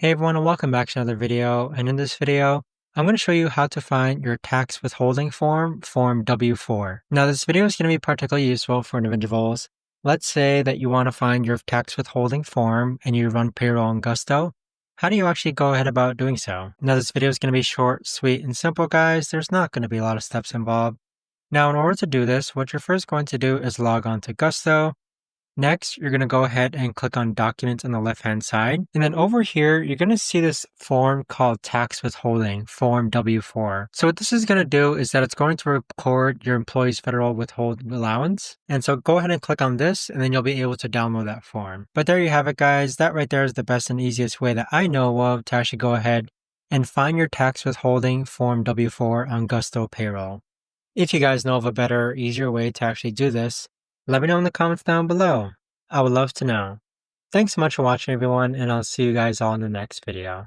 Hey everyone, and welcome back to another video. And in this video, I'm going to show you how to find your tax withholding form, Form W-4. Now, this video is going to be particularly useful for individuals. Let's say that you want to find your tax withholding form and you run payroll in Gusto. How do you actually go ahead about doing so? Now, this video is going to be short, sweet, and simple, guys. There's not going to be a lot of steps involved. Now, in order to do this, what you're first going to do is log on to Gusto. Next, you're going to go ahead and click on Documents on the left-hand side. And then over here, you're going to see this form called Tax Withholding, Form W-4. So what this is going to do is that it's going to record your employee's federal withholding allowance. And so go ahead and click on this, and then you'll be able to download that form. But there you have it, guys. That right there is the best and easiest way that I know of to actually go ahead and find your tax withholding Form W-4 on Gusto Payroll. If you guys know of a better, easier way to actually do this, let me know in the comments down below. I would love to know. Thanks so much for watching, everyone, and I'll see you guys all in the next video.